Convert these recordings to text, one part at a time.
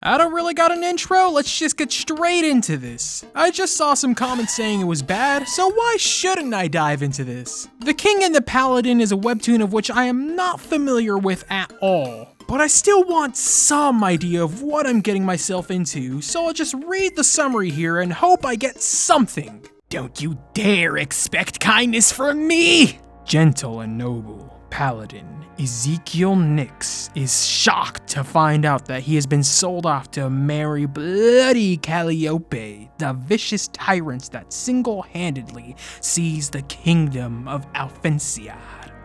I don't really got an intro, let's just get straight into this. I just saw some comments saying it was bad, so why shouldn't I dive into this? The King and the Paladin is a webtoon of which I am not familiar with at all, but I still want some idea of what I'm getting myself into, so I'll just read the summary here and hope I get something. Don't you dare expect kindness from me! Gentle and noble Paladin Ezekiel Nix is shocked to find out that he has been sold off to marry bloody Calliope, the vicious tyrant that single-handedly seized the kingdom of Alphencia.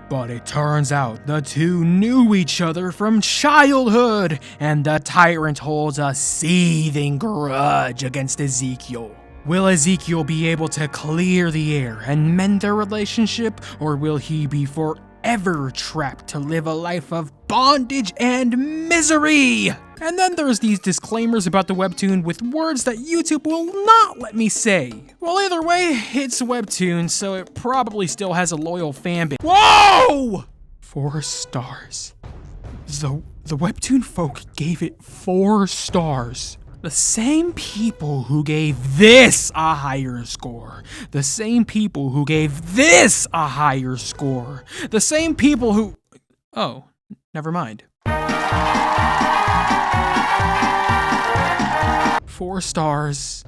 But it turns out the two knew each other from childhood, and the tyrant holds a seething grudge against Ezekiel. Will Ezekiel be able to clear the air and mend their relationship, or will he be forever trapped to live a life of bondage and misery? And then there's these disclaimers about the webtoon with words that YouTube will not let me say. Well, either way, it's a webtoon, so it probably still has a loyal fanbase. Whoa! 4 stars. The webtoon folk gave it 4 stars. The same people who gave this a higher score. The same people who gave this a higher score. The same people who... Oh, never mind. 4 stars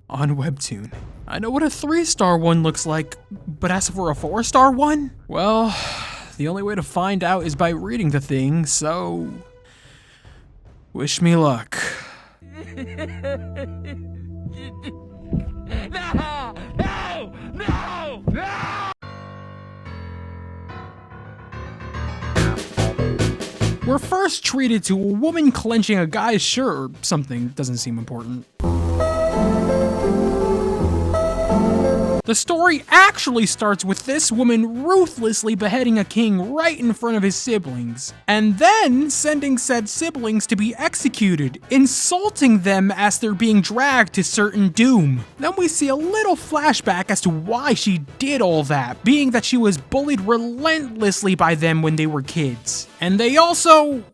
on Webtoon. I know what a 3-star one looks like, but as for a 4-star one? Well, the only way to find out is by reading the thing, so... wish me luck. No! We're first treated to a woman clenching a guy's shirt or something, doesn't seem important. The story actually starts with this woman ruthlessly beheading a king right in front of his siblings, and then sending said siblings to be executed, insulting them as they're being dragged to certain doom. Then we see a little flashback as to why she did all that, being that she was bullied relentlessly by them when they were kids. And they also...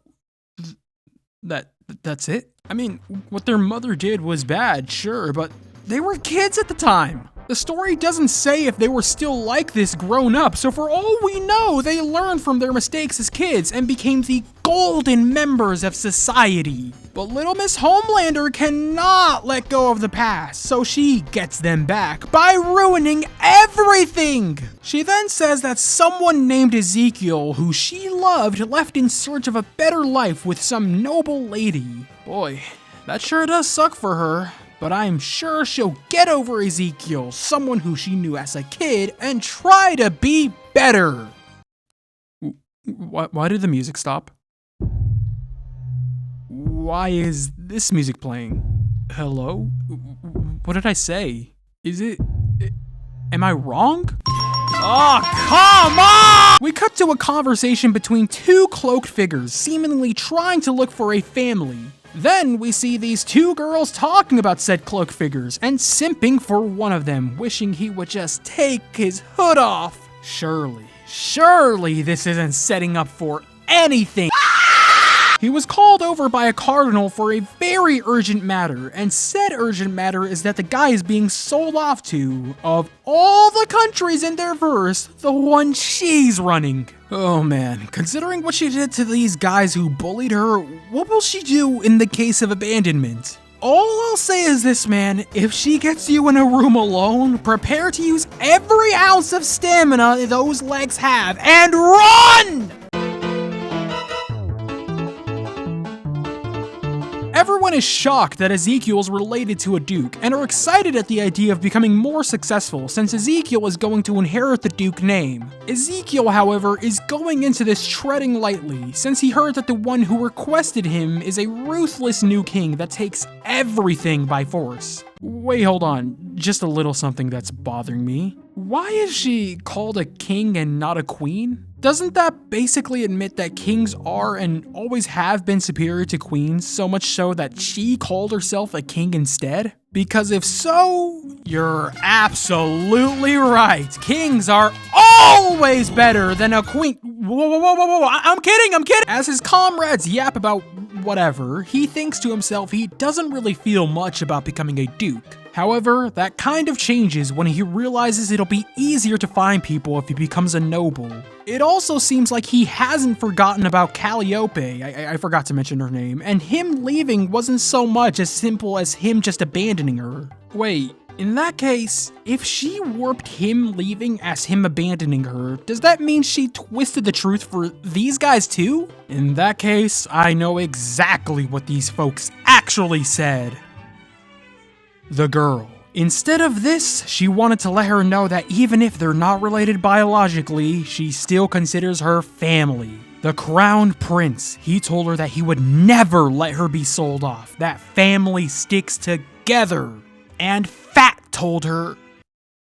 That's it? I mean, what their mother did was bad, sure, but they were kids at the time. The story doesn't say if they were still like this grown up, so for all we know, they learned from their mistakes as kids and became the golden members of society. But Little Miss Homelander cannot let go of the past, so she gets them back by ruining everything. She then says that someone named Ezekiel, who she loved, left in search of a better life with some noble lady. Boy, that sure does suck for her. But I'm sure she'll get over Ezekiel, someone who she knew as a kid, and try to be better. Why did the music stop? Why is this music playing? Hello? What did I say? Is it... am I wrong? Oh, come on! We cut to a conversation between 2 cloaked figures, seemingly trying to look for a family. Then we see these 2 girls talking about said cloak figures and simping for one of them, wishing he would just take his hood off. Surely this isn't setting up for anything. He was called over by a cardinal for a very urgent matter, and said urgent matter is that the guy is being sold off to, of all the countries in their verse, the one she's running. Oh man, considering what she did to these guys who bullied her, what will she do in the case of abandonment? All I'll say is this, man, if she gets you in a room alone, prepare to use every ounce of stamina those legs have, and run! Everyone is shocked that Ezekiel's related to a duke, and are excited at the idea of becoming more successful since Ezekiel is going to inherit the duke name. Ezekiel, however, is going into this treading lightly, since he heard that the one who requested him is a ruthless new king that takes everything by force. Wait, hold on, just a little something that's bothering me. Why is she called a king and not a queen? Doesn't that basically admit that kings are and always have been superior to queens, so much so that she called herself a king instead? Because if so, you're absolutely right. Kings are always better than a queen. Whoa, I'm kidding. As his comrades yap about whatever, he thinks to himself he doesn't really feel much about becoming a duke. However, that kind of changes when he realizes it'll be easier to find people if he becomes a noble. It also seems like he hasn't forgotten about Calliope, I forgot to mention her name, and him leaving wasn't so much as simple as him just abandoning her. Wait, in that case, if she warped him leaving as him abandoning her, does that mean she twisted the truth for these guys too? In that case, I know exactly what these folks actually said. The girl. Instead of this, she wanted to let her know that even if they're not related biologically, she still considers her family. The crowned prince, he told her that he would never let her be sold off, that family sticks together. And Fat told her,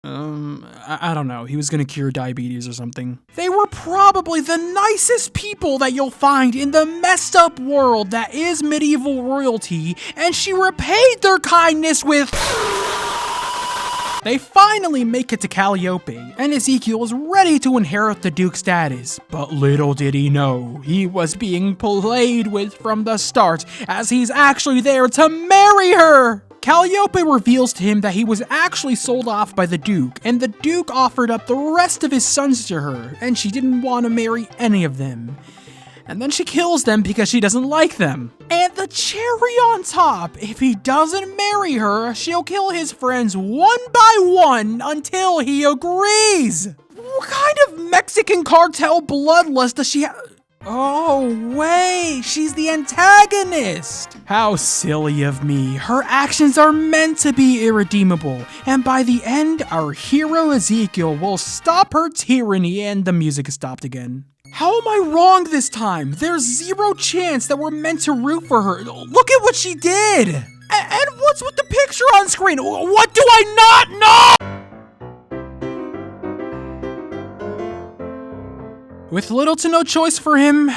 I don't know, he was gonna cure diabetes or something. They were probably the nicest people that you'll find in the messed up world that is medieval royalty, and she repaid their kindness with... They finally make it to Calliope, and Ezekiel is ready to inherit the Duke status. But little did he know, he was being played with from the start, as he's actually there to marry her! Calliope reveals to him that he was actually sold off by the Duke, and the Duke offered up the rest of his sons to her, and she didn't want to marry any of them. And then she kills them because she doesn't like them. And the cherry on top, if he doesn't marry her, she'll kill his friends one by one until he agrees. What kind of Mexican cartel bloodlust does she have? Oh, wait, she's the antagonist. How silly of me. Her actions are meant to be irredeemable, and by the end, our hero Ezekiel will stop her tyranny and the music is stopped again. How am I wrong this time? There's zero chance that we're meant to root for her. Look at what she did. And what's with the picture on screen? What do I not know? With little to no choice for him,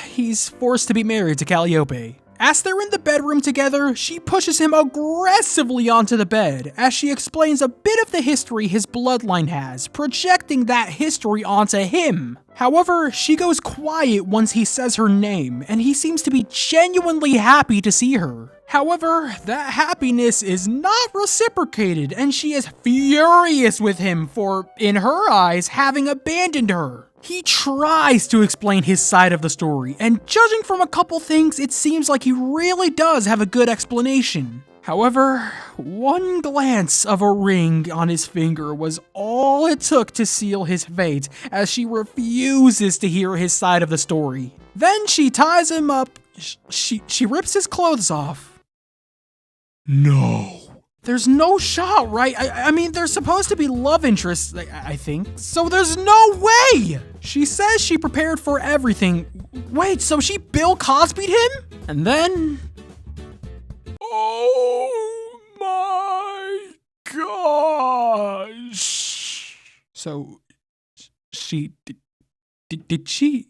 he's forced to be married to Calliope. As they're in the bedroom together, she pushes him aggressively onto the bed as she explains a bit of the history his bloodline has, projecting that history onto him. However, she goes quiet once he says her name, and he seems to be genuinely happy to see her. However, that happiness is not reciprocated, and she is furious with him for, in her eyes, having abandoned her. He tries to explain his side of the story, and judging from a couple things, it seems like he really does have a good explanation. However, one glance of a ring on his finger was all it took to seal his fate, as she refuses to hear his side of the story. Then she ties him up, she rips his clothes off. No. There's no shot, right? I mean, they're supposed to be love interests, I think. So there's no way! She says she prepared for everything. Wait, so she Bill Cosby'd him? And then... Oh my gosh! So, she... Did she...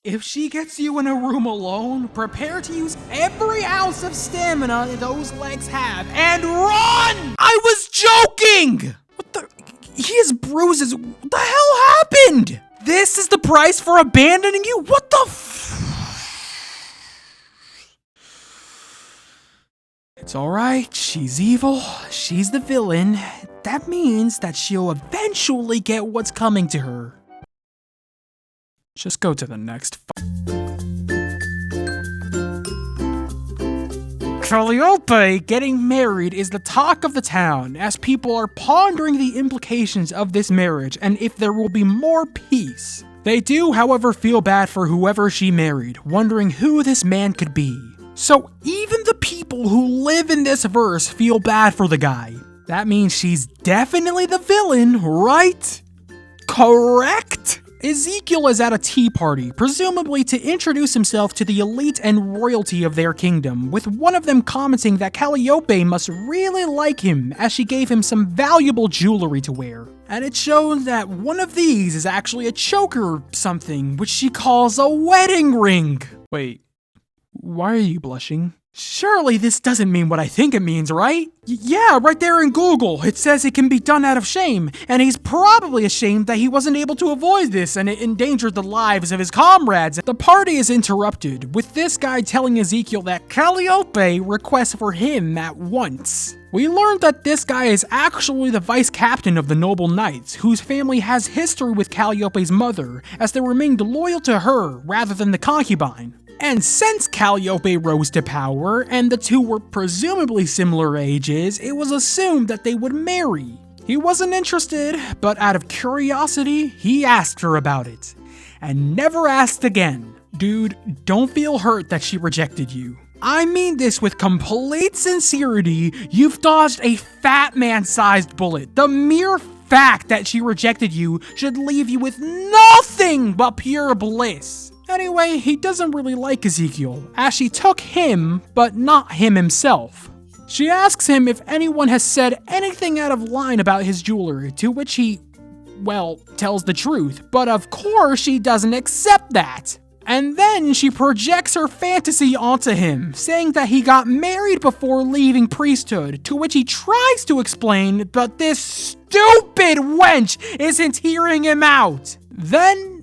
If she gets you in a room alone, prepare to use every ounce of stamina those legs have and run! I was joking! What the? He has bruises. What the hell happened? This is the price for abandoning you? What the It's alright, she's evil, she's the villain. That means that she'll eventually get what's coming to her. Just go to the next. Calliope getting married is the talk of the town, as people are pondering the implications of this marriage and if there will be more peace. They do, however, feel bad for whoever she married, wondering who this man could be. So even the people who live in this verse feel bad for the guy. That means she's definitely the villain, right? Correct? Ezekiel is at a tea party, presumably to introduce himself to the elite and royalty of their kingdom, with one of them commenting that Calliope must really like him as she gave him some valuable jewelry to wear. And it shows that one of these is actually a choker or something, which she calls a wedding ring. Wait, why are you blushing? Surely this doesn't mean what I think it means, right? Yeah, right there in Google. It says it can be done out of shame, and he's probably ashamed that he wasn't able to avoid this and it endangered the lives of his comrades. The party is interrupted, with this guy telling Ezekiel that Calliope requests for him at once. We learned that this guy is actually the vice captain of the Noble Knights, whose family has history with Calliope's mother, as they remained loyal to her rather than the concubine. And since Calliope rose to power, and the two were presumably similar ages, it was assumed that they would marry. He wasn't interested, but out of curiosity, he asked her about it. And never asked again. Dude, don't feel hurt that she rejected you. I mean this with complete sincerity, you've dodged a fat man-sized bullet. The mere fact that she rejected you should leave you with nothing but pure bliss. Anyway, he doesn't really like Ezekiel, as she took him, but not him himself. She asks him if anyone has said anything out of line about his jewelry, to which he, well, tells the truth, but of course she doesn't accept that. And then she projects her fantasy onto him, saying that he got married before leaving priesthood, to which he tries to explain, but this stupid wench isn't hearing him out. Then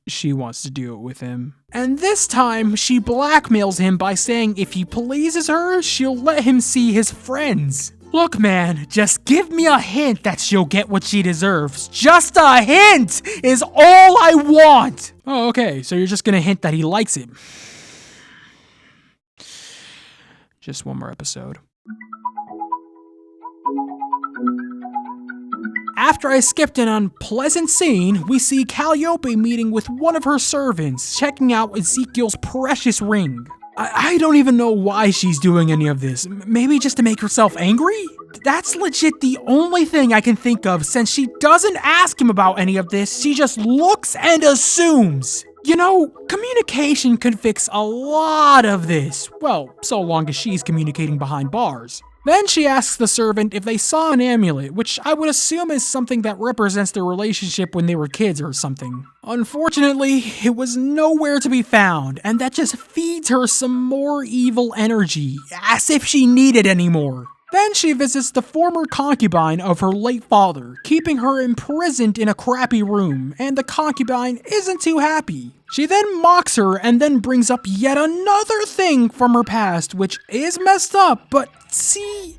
she wants to do it with him. And this time, she blackmails him by saying if he pleases her, she'll let him see his friends. Look, man, just give me a hint that she'll get what she deserves. Just a hint is all I want. Oh, okay, so you're just gonna hint that he likes it. Just one more episode. After I skipped an unpleasant scene, we see Calliope meeting with one of her servants, checking out Ezekiel's precious ring. I don't even know why she's doing any of this. Maybe just to make herself angry? That's legit the only thing I can think of, since she doesn't ask him about any of this, she just looks and assumes. You know, communication can fix a lot of this. Well, so long as she's communicating behind bars. Then she asks the servant if they saw an amulet, which I would assume is something that represents their relationship when they were kids or something. Unfortunately, it was nowhere to be found, and that just feeds her some more evil energy, as if she needed any more. Then she visits the former concubine of her late father, keeping her imprisoned in a crappy room, and the concubine isn't too happy. She then mocks her and then brings up yet another thing from her past, which is messed up, but see,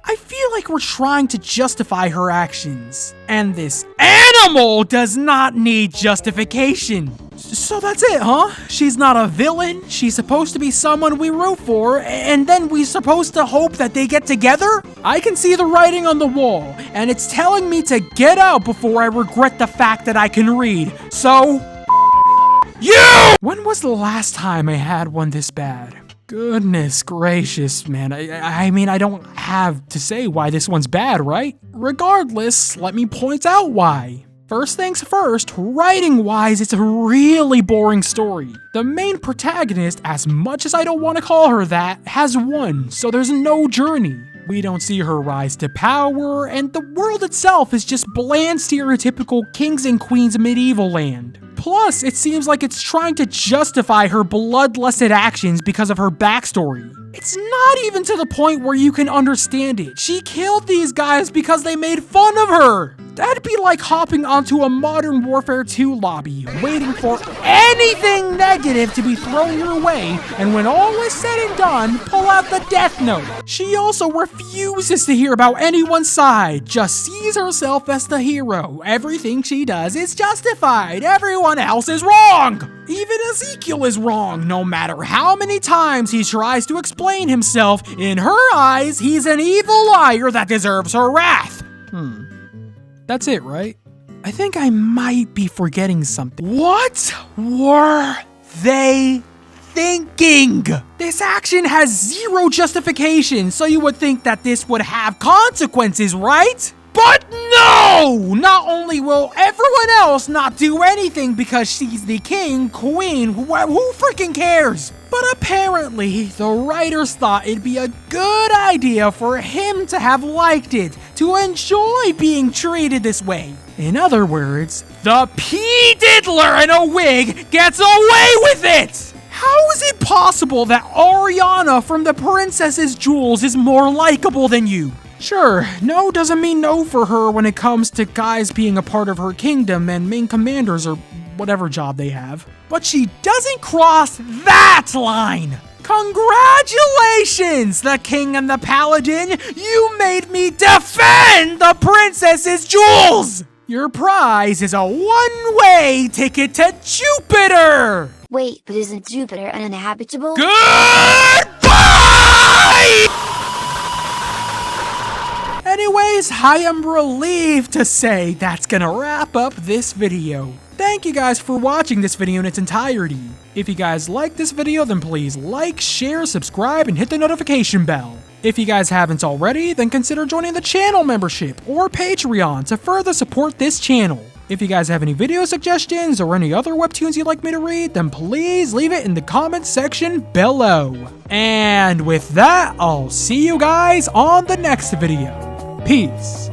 I feel like we're trying to justify her actions. And this animal does not need justification. So that's it, huh? She's not a villain, she's supposed to be someone we root for, and then we're supposed to hope that they get together? I can see the writing on the wall, and it's telling me to get out before I regret the fact that I can read. So, you! When was the last time I had one this bad? Goodness gracious, man. I mean, I don't have to say why this one's bad, right? Regardless, let me point out why. First things first, writing-wise, it's a really boring story. The main protagonist, as much as I don't want to call her that, has won, so there's no journey. We don't see her rise to power, and the world itself is just bland stereotypical kings and queens medieval land. Plus, it seems like it's trying to justify her bloodlusted actions because of her backstory. It's not even to the point where you can understand it. She killed these guys because they made fun of her. That'd be like hopping onto a Modern Warfare 2 lobby, waiting for anything negative to be thrown your way, and when all is said and done, pull out the death note. She also refuses to hear about anyone's side, just sees herself as the hero. Everything she does is justified. Everyone else is wrong. Even Ezekiel is wrong, no matter how many times he tries to explain himself. In her eyes, he's an evil liar that deserves her wrath. That's it, right? I think I might be forgetting something. What were they thinking? This action has zero justification, so you would think that this would have consequences, right? But no! Not only will everyone else not do anything because she's the king, queen, who freaking cares? But apparently, the writers thought it'd be a good idea for him to have liked it, to enjoy being treated this way. In other words, the pea diddler in a wig gets away with it! How is it possible that Ariana from the Princess's Jewels is more likable than you? Sure, no doesn't mean no for her when it comes to guys being a part of her kingdom and main commanders or whatever job they have. But she doesn't cross that line! Congratulations, the king and the paladin! You made me defend the Princess's Jewels! Your prize is a one-way ticket to Jupiter! Wait, but isn't Jupiter uninhabitable? Goodbye! Anyways, I am relieved to say that's gonna wrap up this video. Thank you guys for watching this video in its entirety. If you guys like this video, then please like, share, subscribe, and hit the notification bell. If you guys haven't already, then consider joining the channel membership or Patreon to further support this channel. If you guys have any video suggestions or any other webtoons you'd like me to read, then please leave it in the comments section below. And with that, I'll see you guys on the next video. Peace.